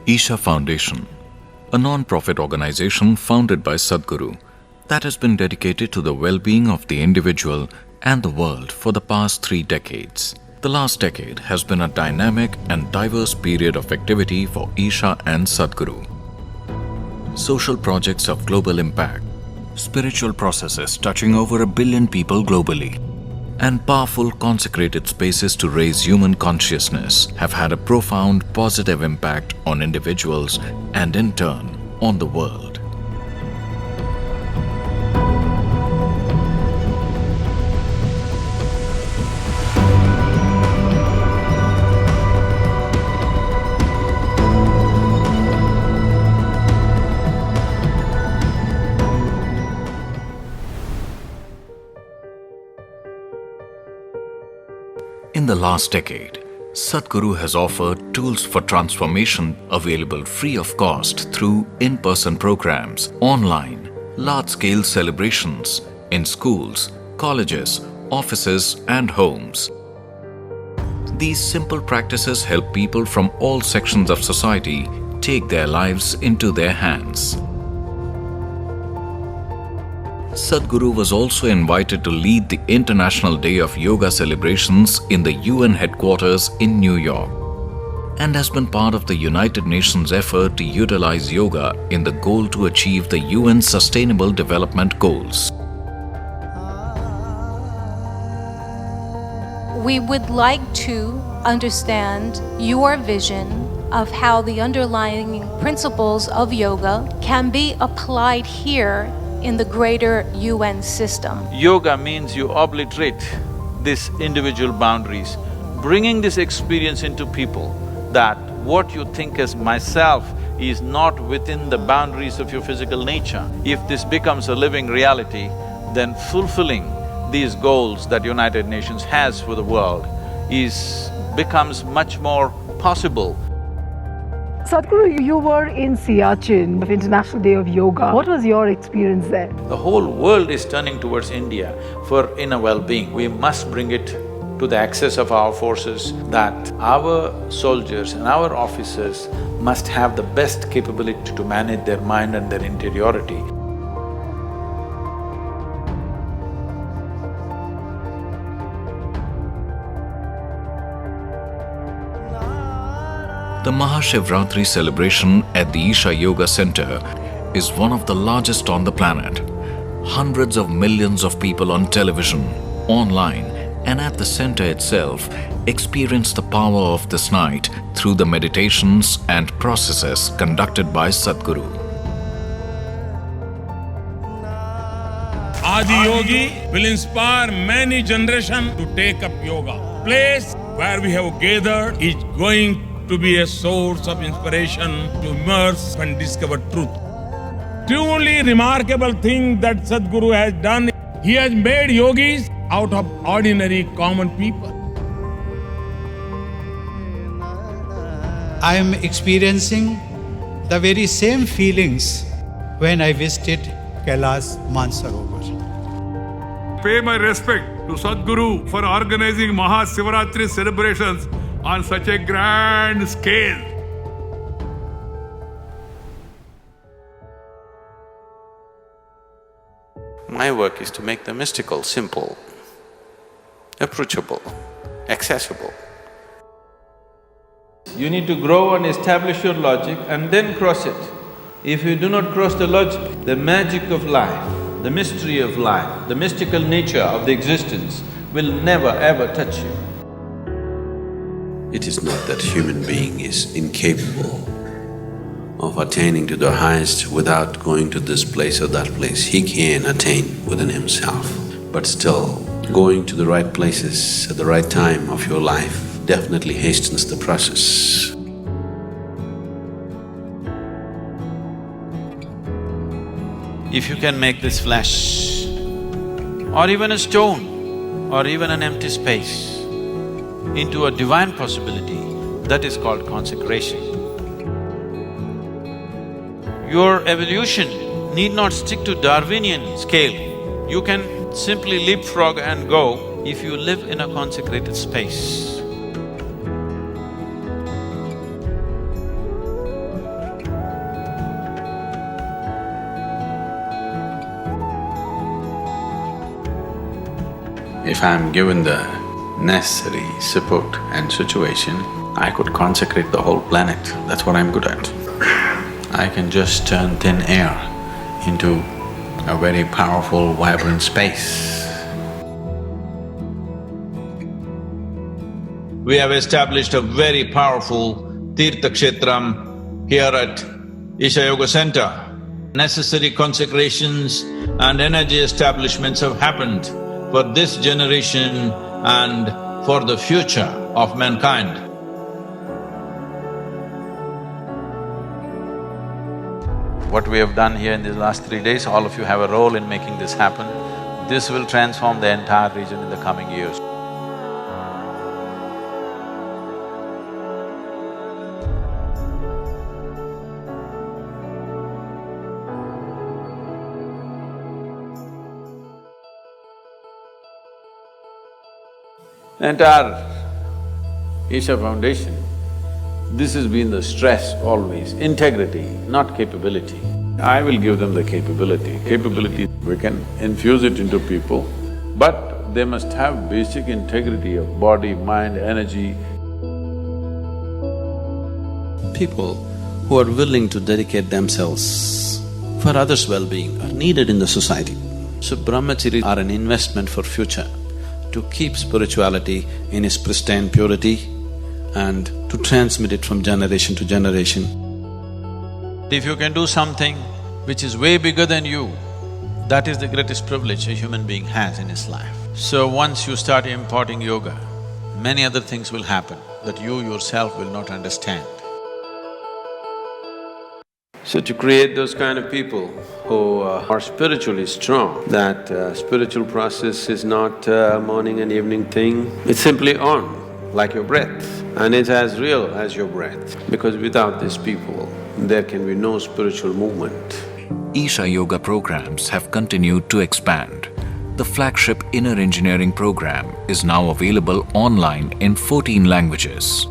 Isha Foundation, a non-profit organization founded by Sadhguru that has been dedicated to the well-being of the individual and the world for the past 3 decades. The last decade has been a dynamic and diverse period of activity for Isha and Sadhguru. Social projects of global impact, spiritual processes touching over 1 billion people globally, and powerful consecrated spaces to raise human consciousness have had a profound positive impact on individuals and in turn on the world. In the last decade, Sadhguru has offered tools for transformation available free of cost through in-person programs, online, large-scale celebrations, in schools, colleges, offices and homes. These simple practices help people from all sections of society take their lives into their hands. Sadhguru was also invited to lead the International Day of Yoga celebrations in the UN headquarters in New York and has been part of the United Nations effort to utilize yoga in the goal to achieve the UN Sustainable Development Goals. We would like to understand your vision of how the underlying principles of yoga can be applied here in the greater UN system. Yoga means you obliterate these individual boundaries, bringing this experience into people that what you think as myself is not within the boundaries of your physical nature. If this becomes a living reality, then fulfilling these goals that United Nations has for the world becomes much more possible. Sadhguru, you were in Siachen, of International Day of Yoga. What was your experience there? The whole world is turning towards India for inner well-being. We must bring it to the access of our forces that our soldiers and our officers must have the best capability to manage their mind and their interiority. The Mahashivratri celebration at the Isha Yoga Center is one of the largest on the planet. Hundreds of millions of people on television, online and at the center itself experience the power of this night through the meditations and processes conducted by Sadhguru. Adi Yogi will inspire many generations to take up yoga. Place where we have gathered is going to be a source of inspiration to immerse and discover truth. Truly remarkable thing that Sadhguru has done, he has made yogis out of ordinary common people. I am experiencing the very same feelings when I visited Kailash Mansarovar. Pay my respect to Sadhguru for organizing Mahashivratri celebrations on such a grand scale. My work is to make the mystical simple, approachable, accessible. You need to grow and establish your logic and then cross it. If you do not cross the logic, the magic of life, the mystery of life, the mystical nature of the existence will never ever touch you. It is not that human being is incapable of attaining to the highest without going to this place or that place. He can attain within himself, but still going to the right places at the right time of your life definitely hastens the process. If you can make this flesh, or even a stone, or even an empty space, into a divine possibility, that is called consecration. Your evolution need not stick to Darwinian scale. You can simply leapfrog and go if you live in a consecrated space. If I'm given the necessary support and situation, I could consecrate the whole planet. That's what I'm good at. I can just turn thin air into a very powerful, vibrant space. We have established a very powerful Tirtha Kshetram here at Isha Yoga Center. Necessary consecrations and energy establishments have happened for this generation and for the future of mankind. What we have done here in these last 3 days, all of you have a role in making this happen. This will transform the entire region in the coming years. Entire Isha Foundation, this has been the stress always, integrity, not capability. I will give them the capability. Capability, we can infuse it into people, but they must have basic integrity of body, mind, energy. People who are willing to dedicate themselves for others' well-being are needed in the society. So brahmacharis are an investment for future, to keep spirituality in its pristine purity and to transmit it from generation to generation. If you can do something which is way bigger than you, that is the greatest privilege a human being has in his life. So once you start importing yoga, many other things will happen that you yourself will not understand. So to create those kind of people who are spiritually strong, that spiritual process is not a morning and evening thing, it's simply on, like your breath, and it's as real as your breath. Because without these people, there can be no spiritual movement. Isha Yoga programs have continued to expand. The flagship Inner Engineering program is now available online in 14 languages.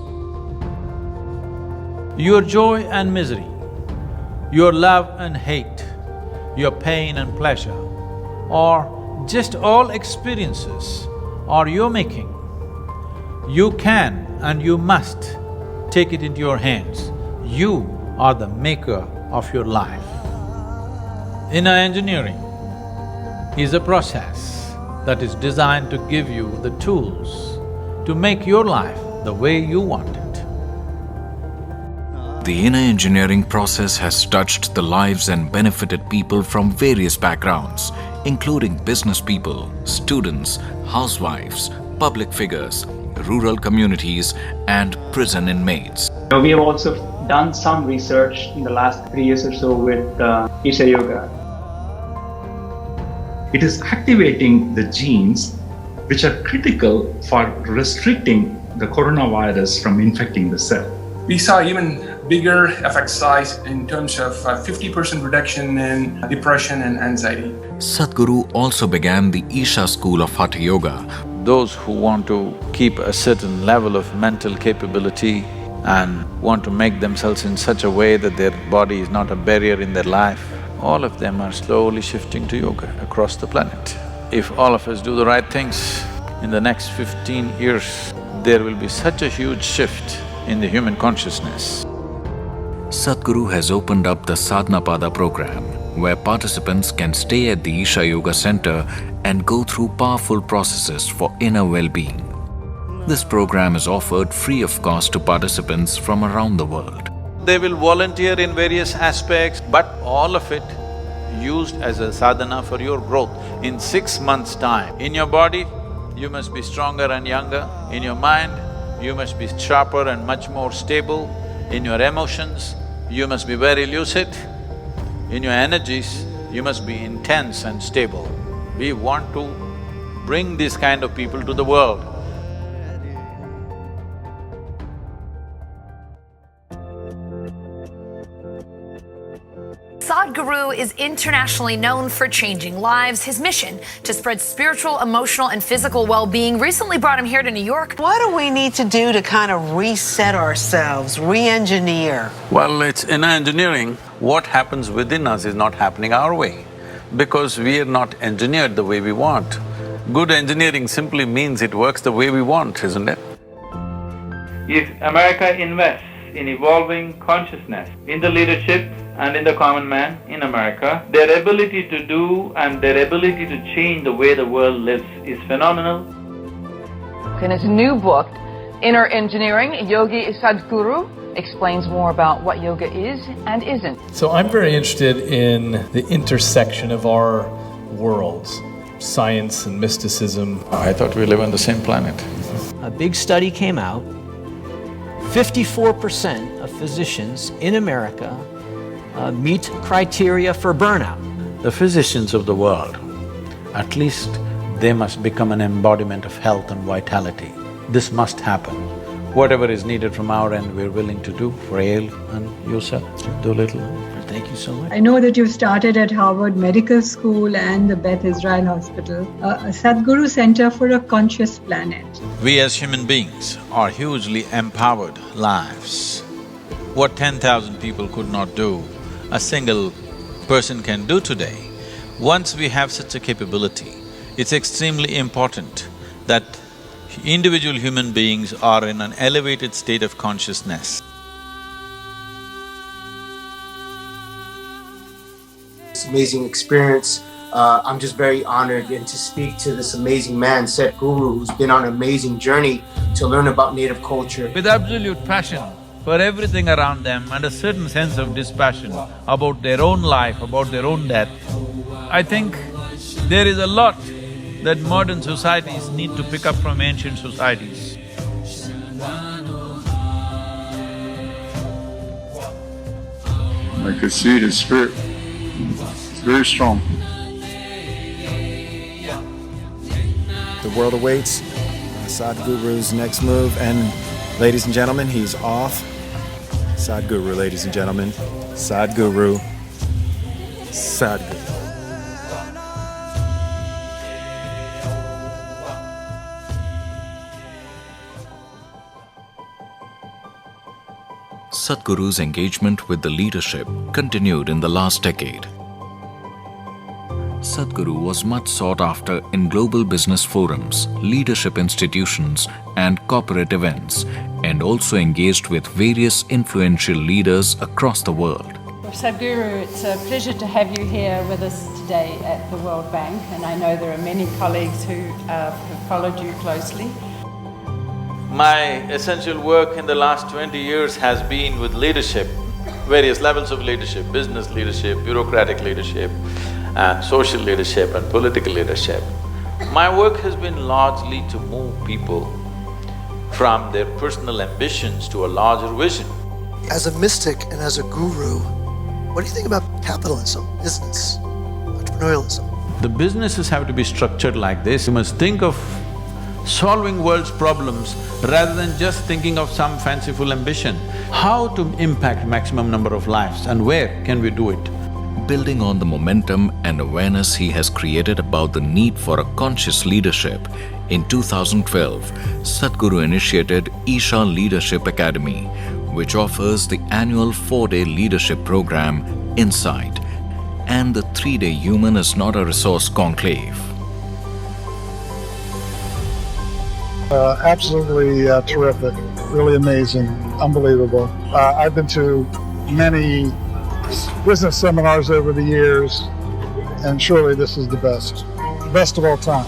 Your joy and misery, your love and hate, your pain and pleasure, or just all experiences are your making. You can and you must take it into your hands. You are the maker of your life. Inner engineering is a process that is designed to give you the tools to make your life the way you want it. The inner engineering process has touched the lives and benefited people from various backgrounds, including business people, students, housewives, public figures, rural communities, and prison inmates. We have also done some research in the last 3 years or so with Isha Yoga. It is activating the genes which are critical for restricting the coronavirus from infecting the cell. We saw even bigger effect size in terms of 50% reduction in depression and anxiety. Sadhguru also began the Isha school of Hatha Yoga. Those who want to keep a certain level of mental capability and want to make themselves in such a way that their body is not a barrier in their life, all of them are slowly shifting to yoga across the planet. If all of us do the right things, in the next 15 years, there will be such a huge shift in the human consciousness. Sadhguru has opened up the Sadhana Pada program, where participants can stay at the Isha Yoga Center and go through powerful processes for inner well-being. This program is offered free of cost to participants from around the world. They will volunteer in various aspects, but all of it used as a sadhana for your growth. In 6 months' time, in your body, you must be stronger and younger. In your mind, you must be sharper and much more stable. In your emotions, you must be very lucid. In your energies, you must be intense and stable. We want to bring these kind of people to the world. Sadhguru is internationally known for changing lives. His mission to spread spiritual, emotional, and physical well-being recently brought him here to New York. What do we need to do to kind of reset ourselves, re-engineer? Well, it's inner engineering. What happens within us is not happening our way because we are not engineered the way we want. Good engineering simply means it works the way we want, isn't it? If America invests in evolving consciousness in the leadership and in the common man in America, their ability to do and their ability to change the way the world lives is phenomenal. In his new book, Inner Engineering, Yogi Sadhguru explains more about what yoga is and isn't. So I'm very interested in the intersection of our worlds, science and mysticism. I thought we live on the same planet. A big study came out. 54% of physicians in America meet criteria for burnout. The physicians of the world, at least they must become an embodiment of health and vitality. This must happen. Whatever is needed from our end, we're willing to do for Ale and yourself. Do a little. Thank you so much. I know that you've started at Harvard Medical School and the Beth Israel Hospital, a Sadhguru Center for a Conscious Planet. We as human beings are hugely empowered lives. What 10,000 people could not do, a single person can do today. Once we have such a capability, it's extremely important that individual human beings are in an elevated state of consciousness. It's an amazing experience. I'm just very honored and to speak to this amazing man, Sadhguru, who's been on an amazing journey to learn about native culture. With absolute passion for everything around them and a certain sense of dispassion about their own life, about their own death, I think there is a lot that modern societies need to pick up from ancient societies. I could see his spirit. It's very strong. The world awaits Sadhguru's next move, and ladies and gentlemen, he's off. Sadhguru, ladies and gentlemen. Sadhguru. Sadhguru. Sadhguru's engagement with the leadership continued in the last decade. Sadhguru was much sought after in global business forums, leadership institutions, and corporate events, and also engaged with various influential leaders across the world. Sadhguru, it's a pleasure to have you here with us today at the World Bank, and I know there are many colleagues who have followed you closely. My essential work in the last 20 years has been with leadership, various levels of leadership, business leadership, bureaucratic leadership, and social leadership and political leadership. My work has been largely to move people from their personal ambitions to a larger vision. As a mystic and as a guru, what do you think about capitalism, business, entrepreneurialism? The businesses have to be structured like this. You must think of solving world's problems rather than just thinking of some fanciful ambition. How to impact maximum number of lives and where can we do it? Building on the momentum and awareness he has created about the need for a conscious leadership, in 2012, Sadhguru initiated Isha Leadership Academy, which offers the annual 4-day leadership program, Insight, and the 3-day Human is Not a Resource conclave. Absolutely terrific, really amazing, unbelievable. I've been to many business seminars over the years, and surely this is the best of all time.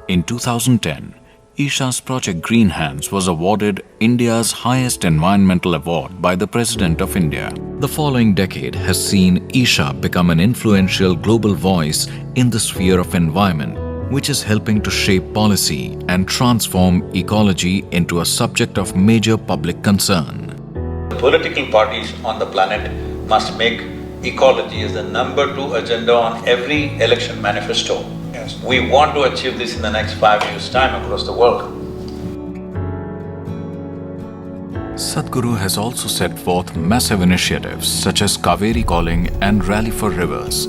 In 2010, Isha's project Green Hands was awarded India's highest environmental award by the President of India. The following decade has seen Isha become an influential global voice in the sphere of environment, which is helping to shape policy and transform ecology into a subject of major public concern. Political parties on the planet must make ecology as the #2 agenda on every election manifesto. Yes. We want to achieve this in the next 5 years' time across the world. Sadhguru has also set forth massive initiatives such as Kaveri Calling and Rally for Rivers,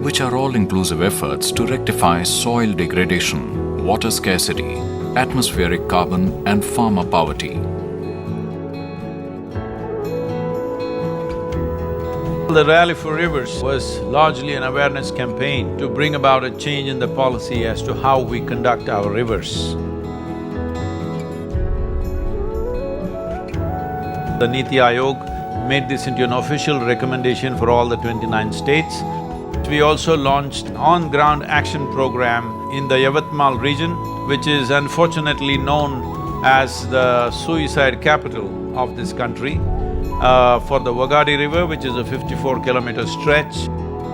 which are all-inclusive efforts to rectify soil degradation, water scarcity, atmospheric carbon and farmer poverty. The Rally for Rivers was largely an awareness campaign to bring about a change in the policy as to how we conduct our rivers. The Niti Aayog made this into an official recommendation for all the 29 states. We also launched an on-ground action program in the Yavatmal region, which is unfortunately known as the suicide capital of this country, for the Wagadi River, which is a 54-kilometer stretch.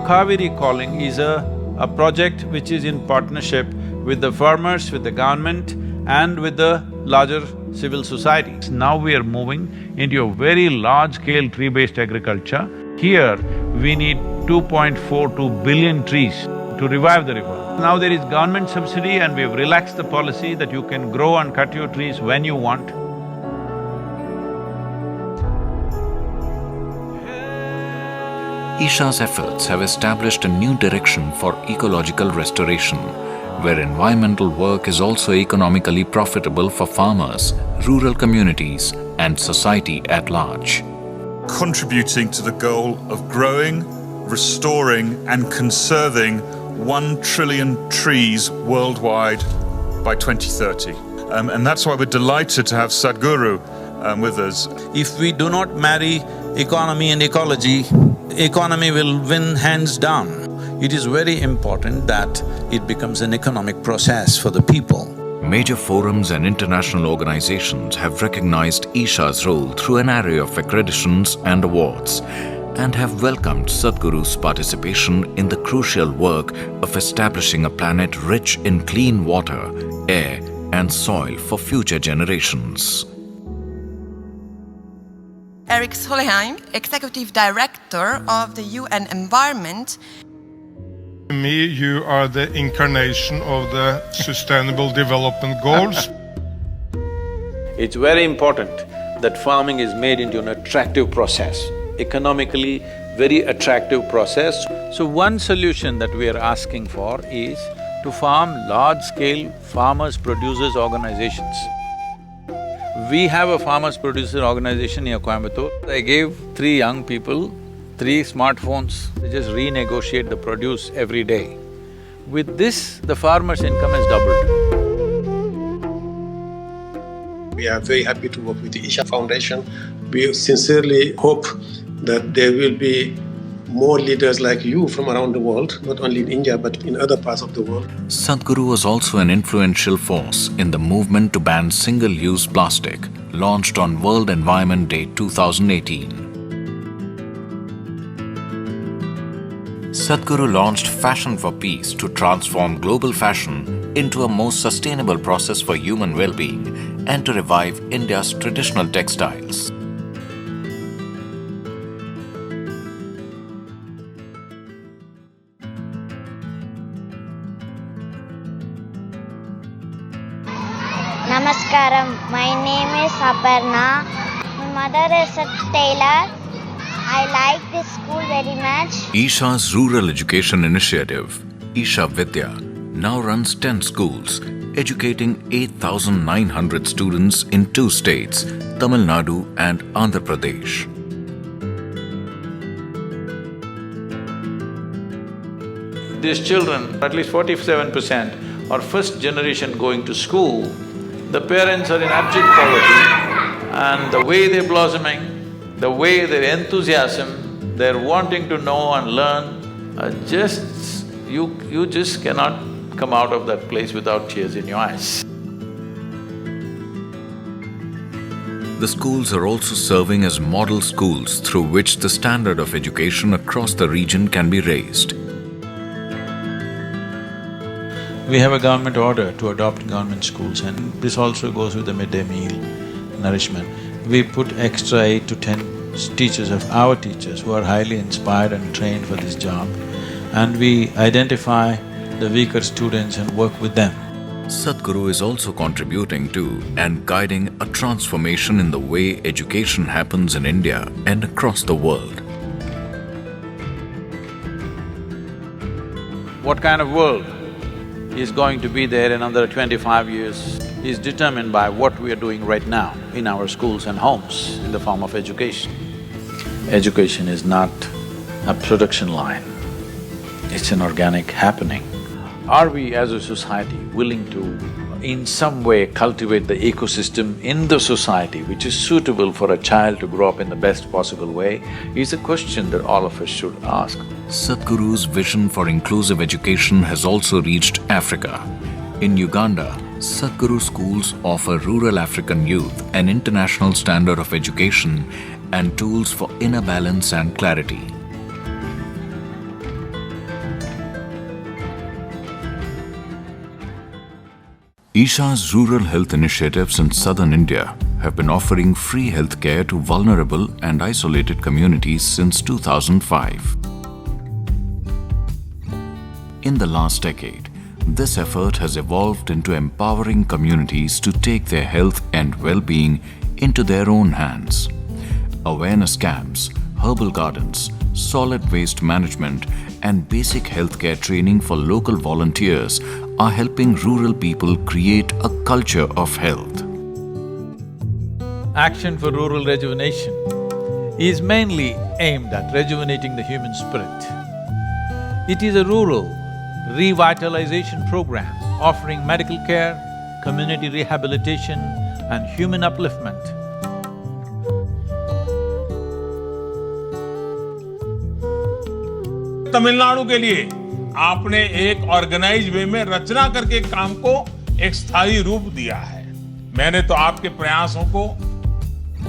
Kaveri Calling is a project which is in partnership with the farmers, with the government and with the larger civil society. Now we are moving into a very large-scale tree-based agriculture. Here, we need 2.42 billion trees to revive the river. Now there is government subsidy and we've relaxed the policy that you can grow and cut your trees when you want. Isha's efforts have established a new direction for ecological restoration, where environmental work is also economically profitable for farmers, rural communities and society at large. Contributing to the goal of growing, restoring and conserving 1 trillion trees worldwide by 2030. And that's why we're delighted to have Sadhguru with us. If we do not marry economy and ecology, economy will win hands down. It is very important that it becomes an economic process for the people. Major forums and international organizations have recognized Isha's role through an array of accreditations and awards, and have welcomed Sadhguru's participation in the crucial work of establishing a planet rich in clean water, air and soil for future generations. Eric Solheim, Executive Director of the UN Environment. To me, you are the incarnation of the Sustainable Development Goals. It's very important that farming is made into an attractive process, economically very attractive process. So one solution that we are asking for is to form large-scale farmers-producers organizations. We have a farmers-producer organization near Coimbatore. I gave 3 young people 3 smartphones, they just renegotiate the produce every day. With this, the farmer's income has doubled. We are very happy to work with the Isha Foundation. We sincerely hope that there will be more leaders like you from around the world, not only in India but in other parts of the world. Sadhguru was also an influential force in the movement to ban single-use plastic, launched on World Environment Day 2018. Sadhguru launched Fashion for Peace to transform global fashion into a more sustainable process for human well-being and to revive India's traditional textiles. Namaskaram, my name is Aparna. My mother is a tailor. I like this school very much. Isha's rural education initiative, Isha Vidya, now runs 10 schools, educating 8,900 students in 2 states, Tamil Nadu and Andhra Pradesh. These children, at least 47%, are first generation going to school. The parents are in abject poverty, and the way they're blossoming, the way their enthusiasm, their wanting to know and learn, you just cannot come out of that place without tears in your eyes. The schools are also serving as model schools through which the standard of education across the region can be raised. We have a government order to adopt government schools, and this also goes with the midday meal nourishment. We put extra 8 to 10 teachers of our teachers who are highly inspired and trained for this job, and we identify the weaker students and work with them. Sadhguru is also contributing to and guiding a transformation in the way education happens in India and across the world. What kind of world is going to be there in another 25 years is determined by what we are doing right now in our schools and homes in the form of education. Education is not a production line. It's an organic happening. Are we as a society willing to in some way cultivate the ecosystem in the society which is suitable for a child to grow up in the best possible way is a question that all of us should ask. Sadhguru's vision for inclusive education has also reached Africa. In Uganda, Sadhguru schools offer rural African youth an international standard of education and tools for inner balance and clarity. Isha's rural health initiatives in southern India have been offering free health care to vulnerable and isolated communities since 2005. In the last decade, this effort has evolved into empowering communities to take their health and well-being into their own hands. Awareness camps, herbal gardens, solid waste management, and basic healthcare training for local volunteers are helping rural people create a culture of health. Action for rural rejuvenation is mainly aimed at rejuvenating the human spirit. It is a rural revitalization program offering medical care, community rehabilitation and human upliftment. Tamil Nadu के लिए आपने एक organise way में रचना करके काम को एक स्थायी रूप दिया है। मैंने तो आपके प्रयासों को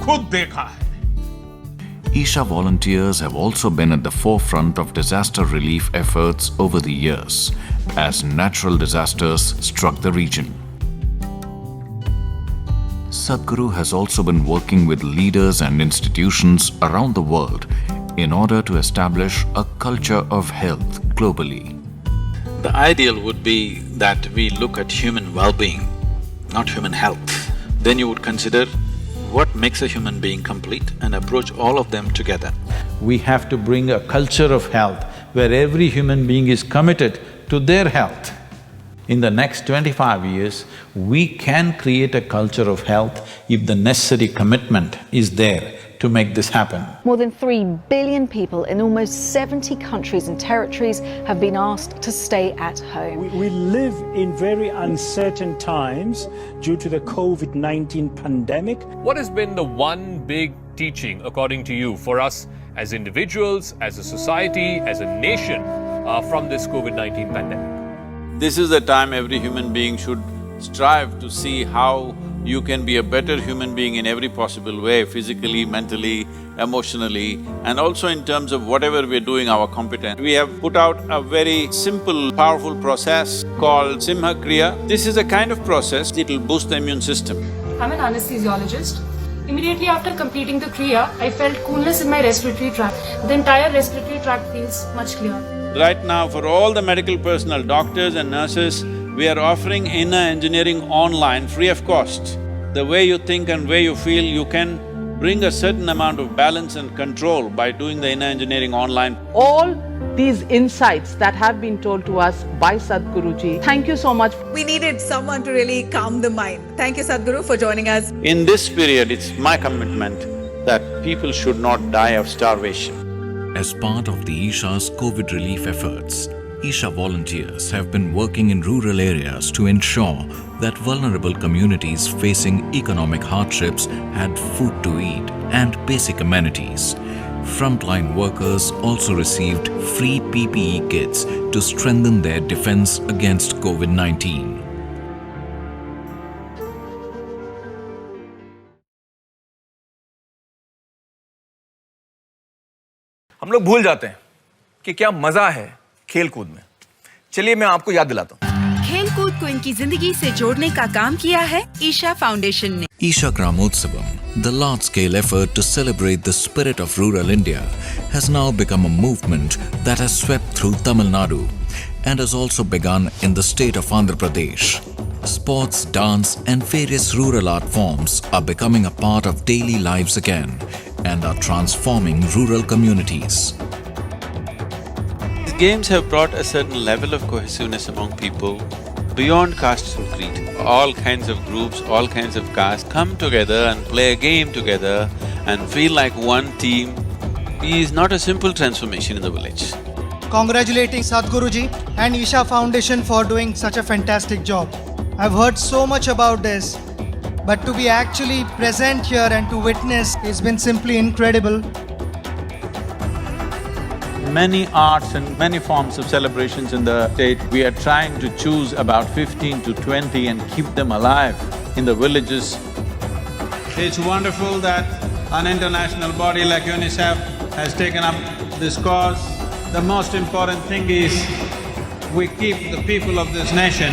खुद देखा है। Isha volunteers have also been at the forefront of disaster relief efforts over the years as natural disasters struck the region. Sadhguru has also been working with leaders and institutions around the world in order to establish a culture of health globally. The ideal would be that we look at human well-being, not human health. Then you would consider what makes a human being complete and approach all of them together. We have to bring a culture of health where every human being is committed to their health. In the next 25 years, we can create a culture of health if the necessary commitment is there to make this happen. More than 3 billion people in almost 70 countries and territories have been asked to stay at home. We live in very uncertain times due to the COVID-19 pandemic. What has been the one big teaching, according to you, for us as individuals, as a society, as a nation, from this COVID-19 pandemic? This is the time every human being should strive to see how you can be a better human being in every possible way, physically, mentally, emotionally, and also in terms of whatever we're doing, our competence. We have put out a very simple, powerful process called Simha Kriya. This is a kind of process, it'll boost the immune system. I'm an anesthesiologist. Immediately after completing the Kriya, I felt coolness in my respiratory tract. The entire respiratory tract feels much clearer. Right now, for all the medical personnel, doctors and nurses, we are offering inner engineering online free of cost. The way you think and way you feel, you can bring a certain amount of balance and control by doing the inner engineering online. All these insights that have been told to us by Sadhguruji, thank you so much. We needed someone to really calm the mind. Thank you, Sadhguru, for joining us. In this period, it's my commitment that people should not die of starvation. As part of the Isha's COVID relief efforts, Isha volunteers have been working in rural areas to ensure that vulnerable communities facing economic hardships had food to eat and basic amenities. Frontline workers also received free PPE kits to strengthen their defense against COVID-19. हम लोग भूल जाते हैं कि क्या मजा है खेल-कूद में। चलिए मैं आपको याद दिलाता हूँ। खेल-कूद को इनकी जिंदगी से जोड़ने का काम किया है ईशा फाउंडेशन ने। Isha Gramotsavam, the large-scale effort to celebrate the spirit of rural India, has now become a movement that has swept through Tamil Nadu and has also begun in the state of Andhra Pradesh. Sports, dance and various rural art forms are becoming a part of daily lives again and are transforming rural communities. These games have brought a certain level of cohesiveness among people beyond caste and creed. All kinds of groups, all kinds of castes come together and play a game together and feel like one team is not a simple transformation in the village. Congratulating Sadhguruji and Isha Foundation for doing such a fantastic job. I've heard so much about this, but to be actually present here and to witness has been simply incredible. Many arts and many forms of celebrations in the state, we are trying to choose about 15 to 20 and keep them alive in the villages. It's wonderful that an international body like UNICEF has taken up this cause. The most important thing is we keep the people of this nation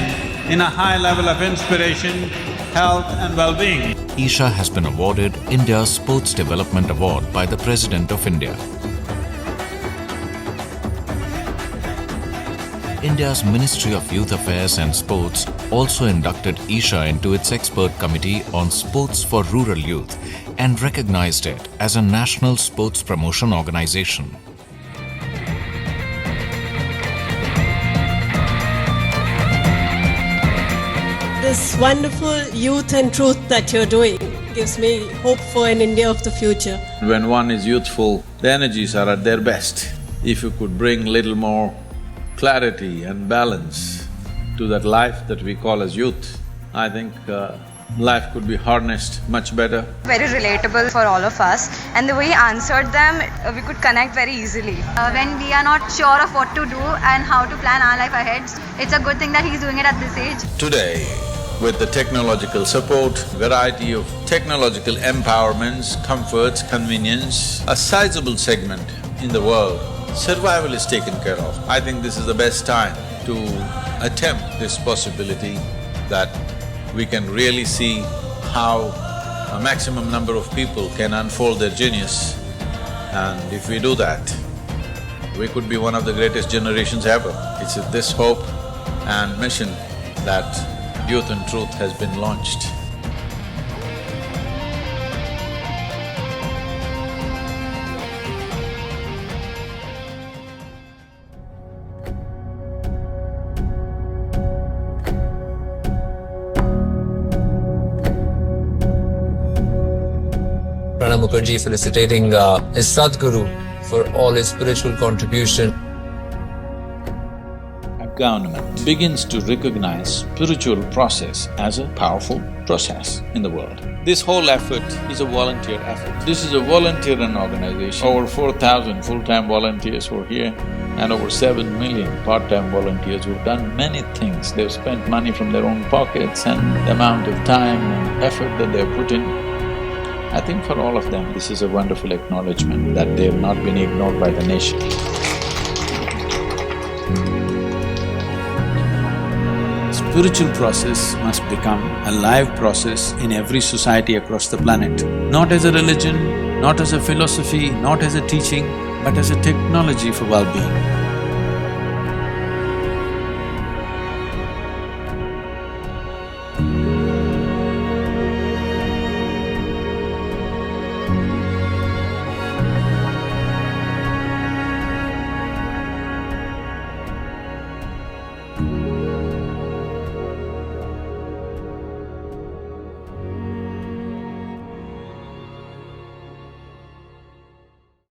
in a high level of inspiration, health and well-being. Isha has been awarded India's Sports Development Award by the President of India. India's Ministry of Youth Affairs and Sports also inducted Isha into its expert committee on sports for rural youth and recognized it as a national sports promotion organization. This wonderful youth and truth that you're doing gives me hope for an India of the future. When one is youthful, the energies are at their best. If you could bring little more clarity and balance to that life that we call as youth, I think life could be harnessed much better. Very relatable for all of us, and the way he answered them, we could connect very easily. When we are not sure of what to do and how to plan our life ahead, it's a good thing that he's doing it at this age. Today, with the technological support, variety of technological empowerments, comforts, convenience, a sizable segment in the world, survival is taken care of. I think this is the best time to attempt this possibility that we can really see how a maximum number of people can unfold their genius. And if we do that, we could be one of the greatest generations ever. It's with this hope and mission that Youth and Truth has been launched. Pranab Mukherjee felicitating his Sadhguru for all his spiritual contribution. A government begins to recognize spiritual process as a powerful process in the world. This whole effort is a volunteer effort. This is a volunteer-run organization. Over 4,000 full-time volunteers who are here and over 7 million part-time volunteers who've done many things. They've spent money from their own pockets and the amount of time and effort that they've put in. I think for all of them, this is a wonderful acknowledgement that they have not been ignored by the nation. Spiritual process must become a live process in every society across the planet. Not as a religion, not as a philosophy, not as a teaching, but as a technology for well-being.